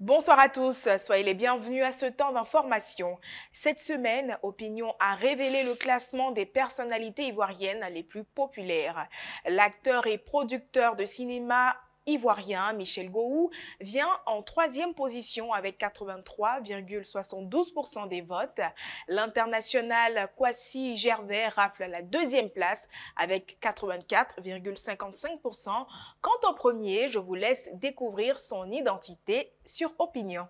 Bonsoir à tous, soyez les bienvenus à ce temps d'information. Cette semaine, Opinion a révélé le classement des personnalités ivoiriennes les plus populaires. L'acteur et producteur de cinéma ivoirien Michel Gouou vient en troisième position avec 83,72% des votes. L'international Kwasi Gervais rafle la deuxième place avec 84,55%. Quant au premier, je vous laisse découvrir son identité sur Opinion.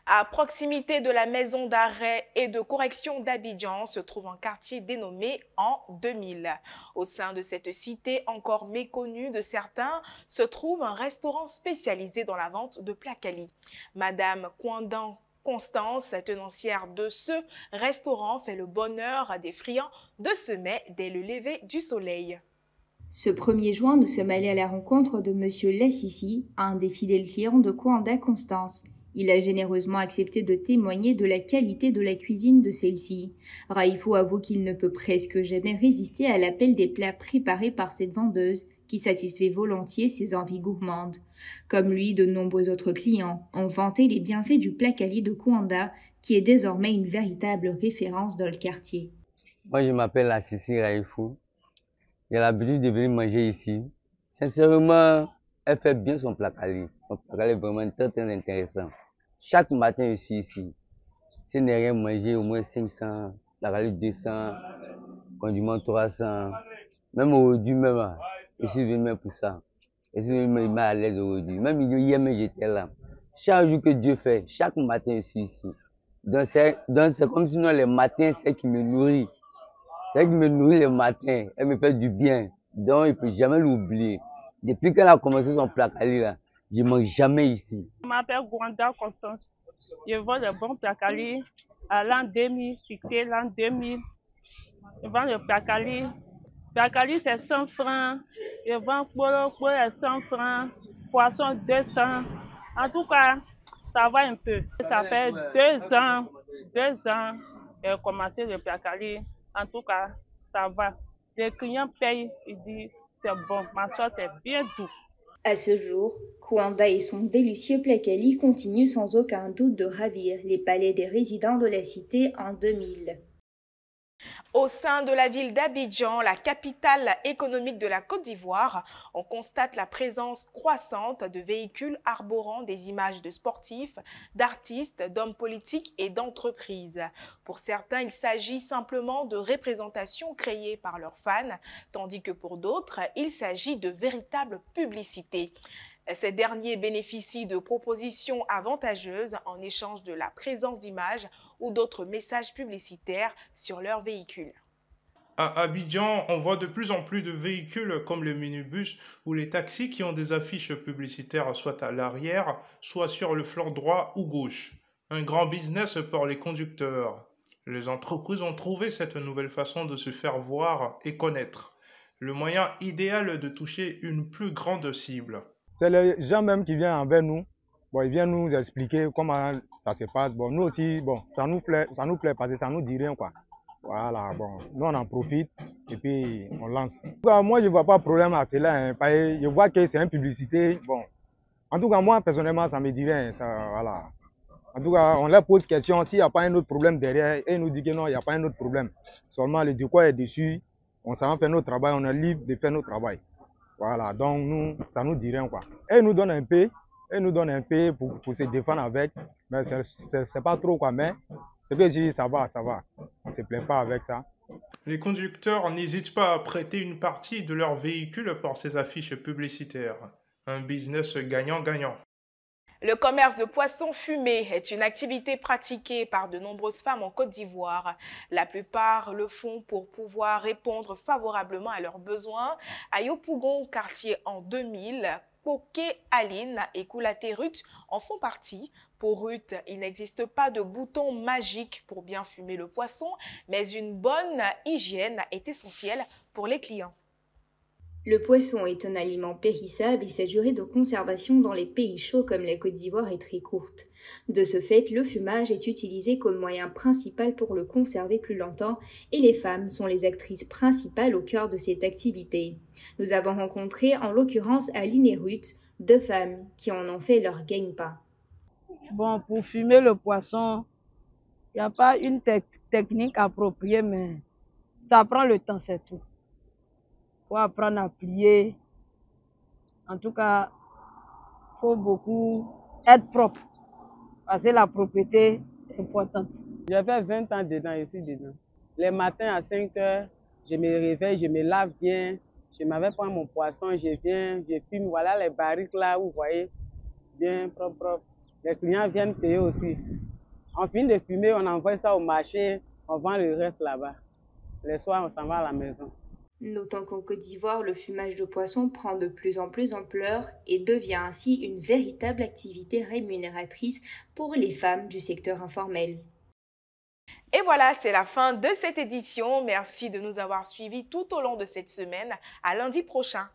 À proximité de la maison d'arrêt et de correction d'Abidjan se trouve un quartier dénommé en 2000. Au sein de cette cité encore méconnue de certains se trouve un restaurant spécialisé dans la vente de plats quali. Madame Kwandan Constance, tenancière de ce restaurant, fait le bonheur des friands de ce mets dès le lever du soleil. Ce 1er juin, nous sommes allés à la rencontre de Monsieur Lassissi, un des fidèles clients de Kwandan Constance. Il a généreusement accepté de témoigner de la qualité de la cuisine de celle-ci. Raifo avoue qu'il ne peut presque jamais résister à l'appel des plats préparés par cette vendeuse, qui satisfait volontiers ses envies gourmandes. Comme lui, de nombreux autres clients ont vanté les bienfaits du plat quali de Kwandan, qui est désormais une véritable référence dans le quartier. Moi, je m'appelle Lassissi Raifo. J'ai l'habitude de venir manger ici. Sincèrement, elle fait bien son plat quali. Son plat quali est vraiment très intéressant. Chaque matin, je suis ici. Si je n'ai rien mangé, au moins 500, plat quali 200, condiment 300. Même aujourd'hui, je suis venu même pour ça. Je suis venu me mettre à l'aise aujourd'hui. Même hier, j'étais là. Chaque jour que Dieu fait, chaque matin, je suis ici. Donc c'est comme sinon les matins, c'est elle qui me nourrit. C'est elle qui me nourrit les matins. Elle me fait du bien. Donc, il ne peut jamais l'oublier. Depuis qu'elle a commencé son plat quali là, je ne mange jamais ici. Je m'appelle Kwandan Constance. Je vends le bon plat quali à l'an 2000, cité l'an 2000. Je vends le plat quali. Plat quali, c'est 100 francs. Je vends pour les 100 francs. Poisson 200. En tout cas, ça va un peu. Ça fait 2 ans que j'ai commencé le plat quali. En tout cas, ça va. Les clients payent, ils disent c'est bon, ma soeur c'est bien doux. À ce jour, Kwandan et son délicieux plat quali continuent sans aucun doute de ravir les palais des résidents de la cité en 2000. Au sein de la ville d'Abidjan, la capitale économique de la Côte d'Ivoire, on constate la présence croissante de véhicules arborant des images de sportifs, d'artistes, d'hommes politiques et d'entreprises. Pour certains, il s'agit simplement de représentations créées par leurs fans, tandis que pour d'autres, il s'agit de véritables publicités. Ces derniers bénéficient de propositions avantageuses en échange de la présence d'images ou d'autres messages publicitaires sur leur véhicule. À Abidjan, on voit de plus en plus de véhicules comme les minibus ou les taxis qui ont des affiches publicitaires soit à l'arrière, soit sur le flanc droit ou gauche. Un grand business pour les conducteurs. Les entreprises ont trouvé cette nouvelle façon de se faire voir et connaître. Le moyen idéal de toucher une plus grande cible. C'est les gens même qui viennent envers nous. Bon, ils viennent nous expliquer comment ça se passe. Bon, nous aussi, bon, ça nous plaît parce que ça nous dit rien, quoi. Voilà, bon, nous on en profite et puis on lance. En tout cas, moi je ne vois pas de problème à cela, hein, parce que je vois que c'est une publicité. Bon, en tout cas, moi personnellement, ça me dit rien. Ça, voilà. En tout cas, on leur pose question s'il n'y a pas un autre problème derrière et ils nous disent que non, il n'y a pas un autre problème. Seulement le décor est dessus, on s'en fait notre travail, on est libre de faire notre travail. Voilà, donc nous, ça nous dit rien, quoi. Et ils nous donnent un peu pour se défendre avec, mais c'est pas trop, quoi. Mais c'est que je dis, ça va, on ne se plaint pas avec ça. Les conducteurs n'hésitent pas à prêter une partie de leur véhicule pour ces affiches publicitaires. Un business gagnant-gagnant. Le commerce de poissons fumés est une activité pratiquée par de nombreuses femmes en Côte d'Ivoire. La plupart le font pour pouvoir répondre favorablement à leurs besoins. À Yopougon, quartier en 2000, Poké, Aline et Koulaté Ruth en font partie. Pour Ruth, il n'existe pas de bouton magique pour bien fumer le poisson, mais une bonne hygiène est essentielle pour les clients. Le poisson est un aliment périssable et sa durée de conservation dans les pays chauds comme la Côte d'Ivoire est très courte. De ce fait, le fumage est utilisé comme moyen principal pour le conserver plus longtemps et les femmes sont les actrices principales au cœur de cette activité. Nous avons rencontré en l'occurrence Aline et Ruth, deux femmes qui en ont fait leur gagne-pain. Bon, pour fumer le poisson, il n'y a pas une technique appropriée, mais ça prend le temps, c'est tout. Il faut apprendre à plier. En tout cas, il faut beaucoup être propre, parce que la propreté est importante. J'ai fait 20 ans dedans, je suis dedans. Les matins à 5 heures, je me réveille, je me lave bien, je m'avais pris mon poisson, je viens, je fume, voilà les barriques là, vous voyez, bien propre, propre. Les clients viennent payer aussi. On finit de fumer, on envoie ça au marché, on vend le reste là-bas. Les soirs, on s'en va à la maison. Notons qu'en Côte d'Ivoire, le fumage de poisson prend de plus en plus ampleur et devient ainsi une véritable activité rémunératrice pour les femmes du secteur informel. Et voilà, c'est la fin de cette édition. Merci de nous avoir suivis tout au long de cette semaine. À lundi prochain.